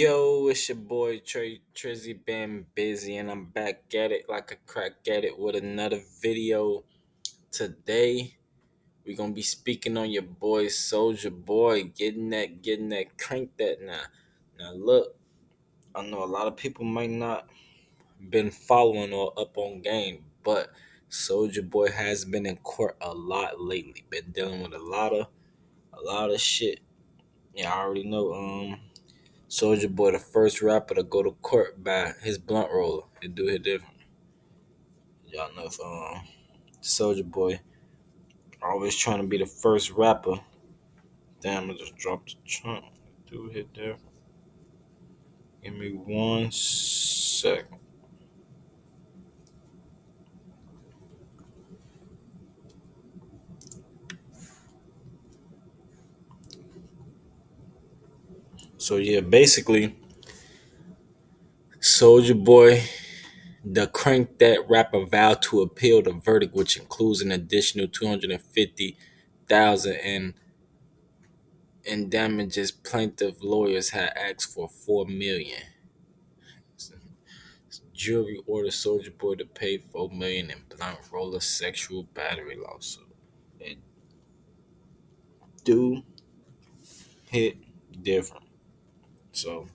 Yo, it's your boy Trizzy, been busy, and I'm back at it like a crack at it with another video. Today, we're gonna be speaking on your boy Soulja Boy, getting that, crank that now. Now look, I know a lot of people might not been following or up on game, but Soulja Boy has been in court a lot lately. Been dealing with a lot of shit. Yeah, I already know. Soulja Boy, the first rapper to go to court by his blunt roller. It do hit different. Y'all know if Soulja Boy always trying to be the first rapper. Damn, I just dropped the trunk. It do hit different. Give me 1 second. So yeah, basically, Soulja Boy, the crank that rapper vowed to appeal the verdict, which includes an additional 250,000 in damages. Plaintiff lawyers had asked for 4 million. Jury ordered Soulja Boy to pay 4 million in blunt roller sexual battery lawsuit. It do hit different. So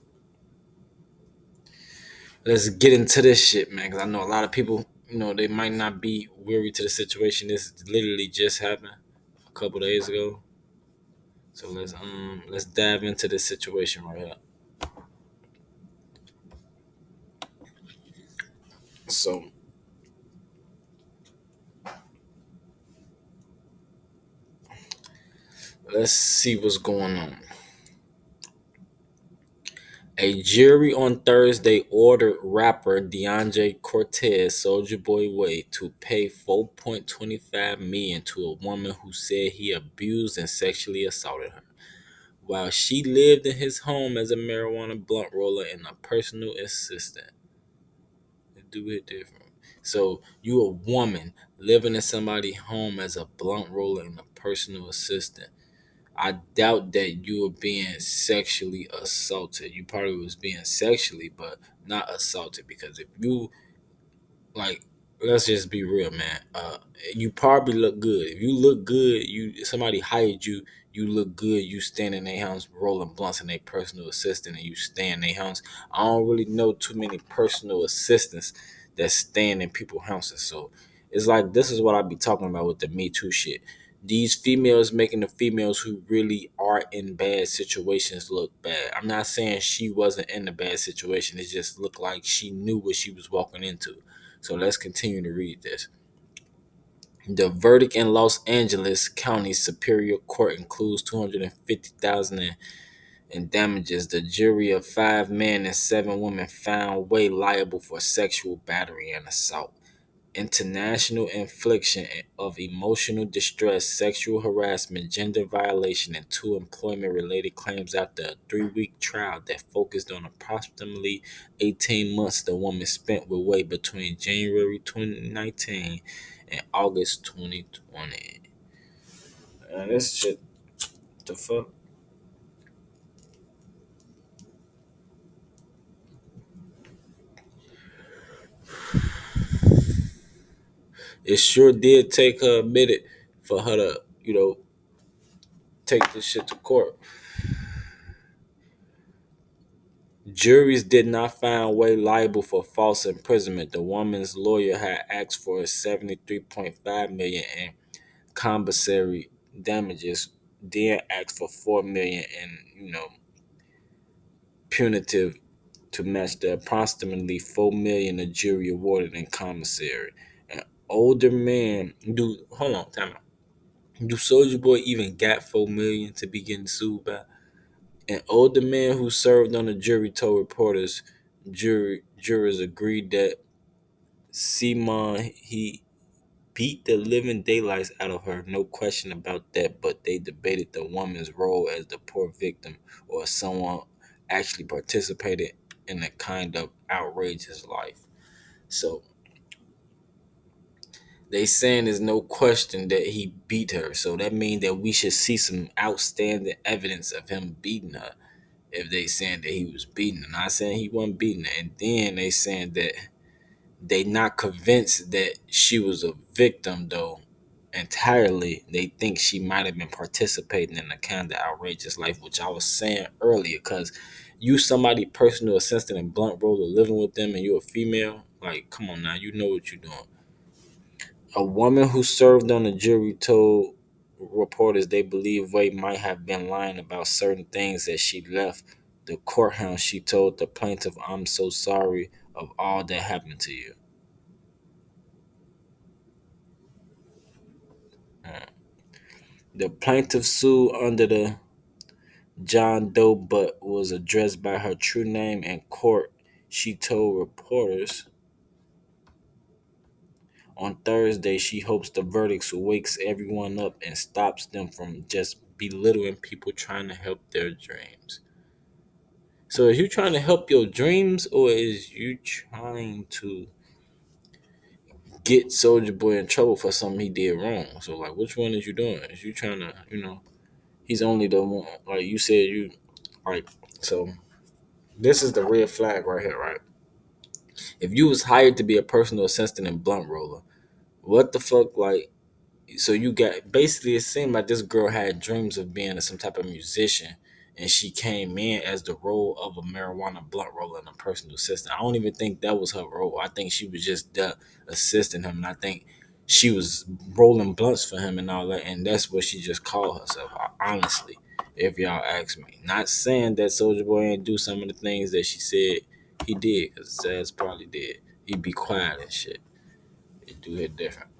let's get into this shit, man. Cause I know a lot of people, they might not be weary to the situation. This literally just happened a couple days ago. So let's dive into this situation right here. So let's see what's going on. A jury on Thursday ordered rapper DeAndre Cortez, Soulja Boy Way, to pay 4.25 million to a woman who said he abused and sexually assaulted her while she lived in his home as a marijuana blunt roller and a personal assistant. It do it different. So you a woman living in somebody's home as a blunt roller and a personal assistant. I doubt that you were being sexually assaulted. You probably was being sexually, but not assaulted. Because if you like, let's just be real, man. You probably look good. If you look good, you somebody hired you. You look good. You stand in their house rolling blunts in their personal assistant, and you stay in their house. I don't really know too many personal assistants that stand in people's houses. So it's like this is what I be talking about with the Me Too shit. These females making the females who really are in bad situations look bad. I'm not saying she wasn't in a bad situation. It just looked like she knew what she was walking into. So let's continue to read this. The verdict in Los Angeles County Superior Court includes 250,000 in damages. The jury of 5 men and 7 women found Way liable for sexual battery and assault, international infliction of emotional distress, sexual harassment, gender violation, and 2 employment-related claims after a 3-week trial that focused on approximately 18 months the woman spent with Way between January 2019 and August 2020. This shit, the fuck? It sure did take her a minute for her to, take this shit to court. Juries did not find Way liable for false imprisonment. The woman's lawyer had asked for 73.5 million in compensatory damages, then asked for 4 million in, punitive to match the approximately 4 million the jury awarded in commissary. An older man, do hold on, time out. Do Soldier Boy even got 4 million to be getting sued by? An older man who served on the jury told reporters jurors agreed that Simon he beat the living daylights out of her, no question about that, but they debated the woman's role as the poor victim or someone actually participated in a kind of outrageous life. So they saying there's no question that he beat her. So that means that we should see some outstanding evidence of him beating her. if they saying that he was beating her. Not saying he wasn't beating her. And then they saying that they not convinced that she was a victim though entirely. They think she might have been participating in a kind of outrageous life, which I was saying earlier, because you somebody personal assistant and blunt roller living with them and you're a female, like come on now, you know what you're doing. A woman who served on the jury told reporters they believe Wade might have been lying about certain things as she left the courthouse. She told the plaintiff, "I'm so sorry of all that happened to you." The plaintiff sued under the John Doe but was addressed by her true name in court. She told reporters on Thursday she hopes the verdict wakes everyone up and stops them from just belittling people trying to help their dreams. So is you trying to help your dreams or is you trying to get Soldier Boy in trouble for something he did wrong? So like which one is you doing? Is you trying to, he's only the one like you said you like so this is the red flag right here, right? If you was hired to be a personal assistant and blunt roller, what the fuck like so you got basically it seemed like this girl had dreams of being some type of musician and she came in as the role of a marijuana blunt roller and a personal assistant. I don't even think that was her role. I think she was just assisting him and I think she was rolling blunts for him and all that and that's what she just called herself, honestly, if y'all ask me. Not saying that Soldier Boy ain't do some of the things that she said he did, because Zaz probably did. He'd be quiet and shit. He'd do it different.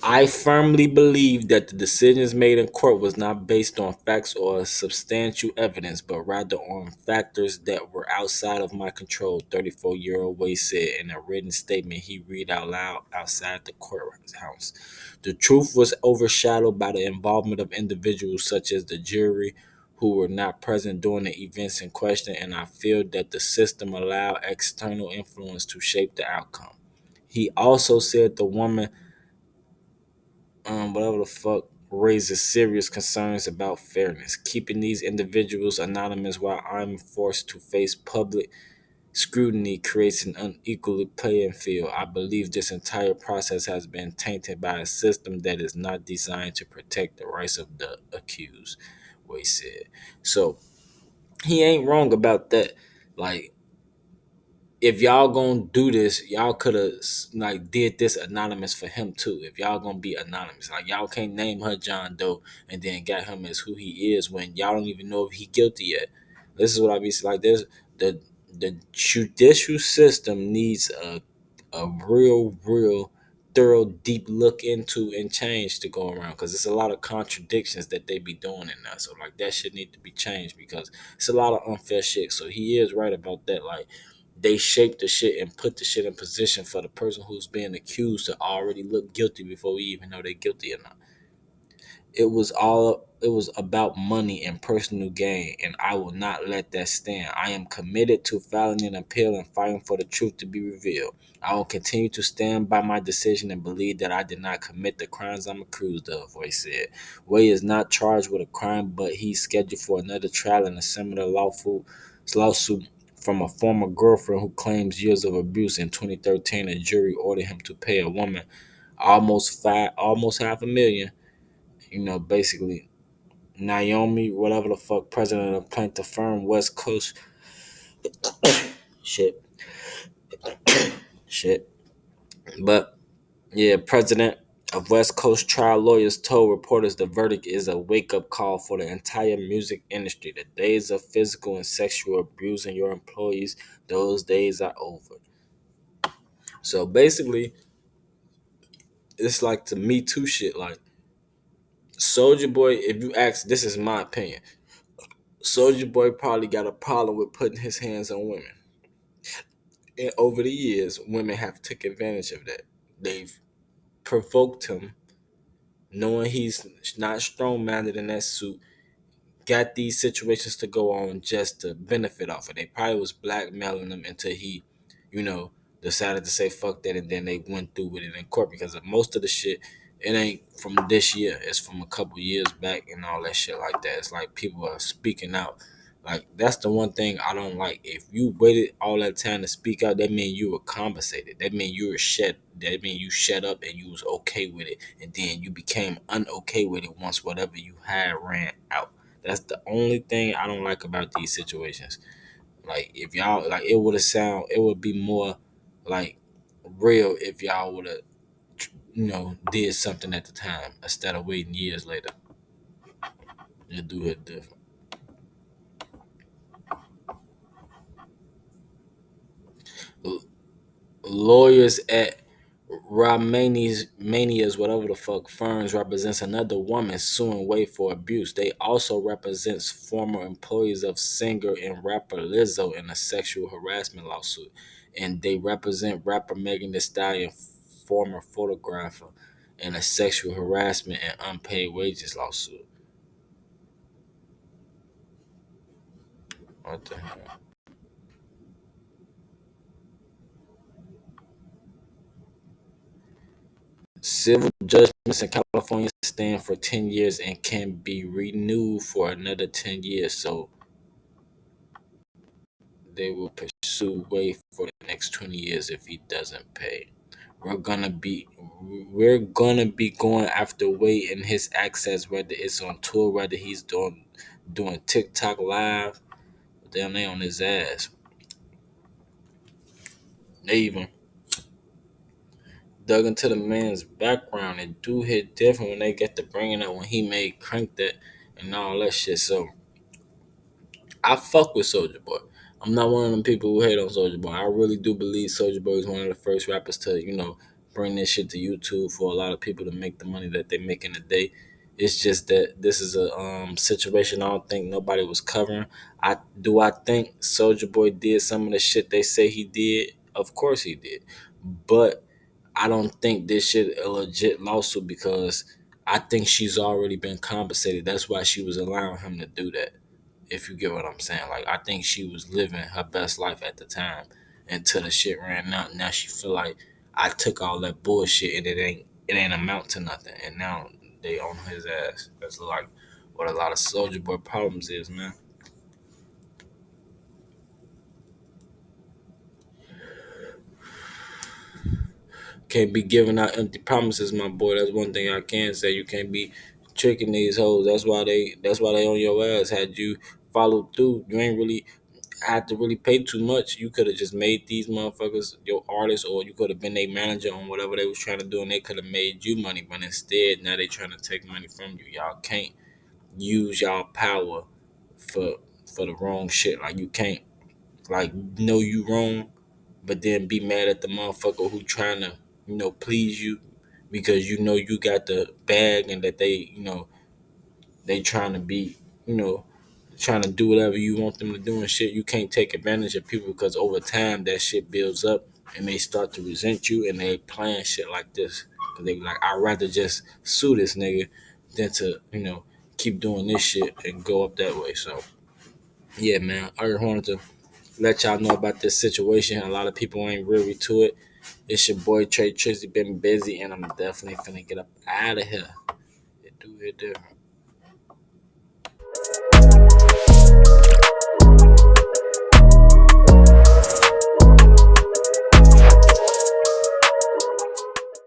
I firmly believe that the decisions made in court was not based on facts or substantial evidence, but rather on factors that were outside of my control, 34-year-old Wade said in a written statement he read out loud outside the courthouse. The truth was overshadowed by the involvement of individuals such as the jury who were not present during the events in question, and I feel that the system allowed external influence to shape the outcome. He also said the woman whatever the fuck, raises serious concerns about fairness. Keeping these individuals anonymous while I'm forced to face public scrutiny creates an unequal playing field. I believe this entire process has been tainted by a system that is not designed to protect the rights of the accused, Way said. So he ain't wrong about that. Like if y'all gonna do this, y'all could have like did this anonymous for him too. If y'all gonna be anonymous, like y'all can't name her John Doe and then got him as who he is when y'all don't even know if he guilty yet. This is what I be like. There's the judicial system needs a real thorough deep look into and change to go around because it's a lot of contradictions that they be doing in there. So like that shit need to be changed because it's a lot of unfair shit. So he is right about that. Like they shape the shit and put the shit in position for the person who's being accused to already look guilty before we even know they're guilty or not. It was about money and personal gain, and I will not let that stand. I am committed to filing an appeal and fighting for the truth to be revealed. I will continue to stand by my decision and believe that I did not commit the crimes I'm accused of, Way said. Way is not charged with a crime, but he's scheduled for another trial in a similar lawsuit from a former girlfriend who claims years of abuse. In 2013, a jury ordered him to pay a woman almost half a million, basically Naomi, whatever the fuck, president of plaintiff firm West Coast. Shit, shit. But yeah, president of West Coast trial lawyers told reporters the verdict is a wake up call for the entire music industry. The days of physical and sexual abusing your employees, those days are over. So basically, it's like the Me Too shit. Like Soldier Boy, if you ask, this is my opinion. Soldier Boy probably got a problem with putting his hands on women. And over the years, women have took advantage of that. They've provoked him, knowing he's not strong-minded in that suit, got these situations to go on just to benefit off it. They probably was blackmailing him until he, you know, decided to say fuck that, and then they went through with it in court because of most of the shit. It ain't from this year. It's from a couple years back and all that shit like that. It's like people are speaking out. Like that's the one thing I don't like. If you waited all that time to speak out, that mean you were compensated. That mean you were shut. That mean you shut up and you was okay with it, and then you became unokay with it once whatever you had ran out. That's the only thing I don't like about these situations. Like if y'all like it would be more like real if y'all would have did something at the time instead of waiting years later. You do it different. L- Lawyers at Mania's whatever the fuck firms represents another woman suing Wade for abuse. They also represents former employees of singer and rapper Lizzo in a sexual harassment lawsuit, and they represent rapper Megan Thee Stallion, former photographer, in a sexual harassment and unpaid wages lawsuit. What the hell? Civil judgments in California stand for 10 years and can be renewed for another 10 years. So they will pursue Wade for the next 20 years if he doesn't pay. We're gonna be we're gonna be going after Wade and his access, whether it's on tour, whether he's doing TikTok live. Damn, they on his ass. They even dug into the man's background and do hit different when they get to bringing up when he made Crank That and all that shit. So I fuck with Soulja Boy. I'm not one of them people who hate on Soulja Boy. I really do believe Soulja Boy is one of the first rappers to, bring this shit to YouTube for a lot of people to make the money that they make in a day. It's just that this is a situation I don't think nobody was covering. I think Soulja Boy did some of the shit they say he did? Of course he did. But I don't think this shit a legit lawsuit because I think she's already been compensated. That's why she was allowing him to do that. If you get what I'm saying, like I think she was living her best life at the time until the shit ran out. Now she feel like I took all that bullshit and it ain't amount to nothing, and now they on his ass. That's like what a lot of Soldier Boy problems is, man. Can't be giving out empty promises, my boy. That's one thing I can say. You can't be tricking these hoes. That's why they on your ass. Had you followed through, you ain't really had to really pay too much. You could have just made these motherfuckers your artist, or you could have been their manager on whatever they was trying to do, and they could have made you money. But instead, now they trying to take money from you. Y'all can't use y'all power for for the wrong shit. Like you can't know you wrong, but then be mad at the motherfucker who trying to please you because you got the bag and that they trying to be you know trying to do whatever you want them to do and shit. You can't take advantage of people because over time that shit builds up and they start to resent you and they plan shit like this. Cause they be like, I'd rather just sue this nigga than to, keep doing this shit and go up that way. So yeah, man, I just wanted to let y'all know about this situation. A lot of people ain't really to it. It's your boy Tratrizzy been busy and I'm definitely finna get up out of here. It do it different.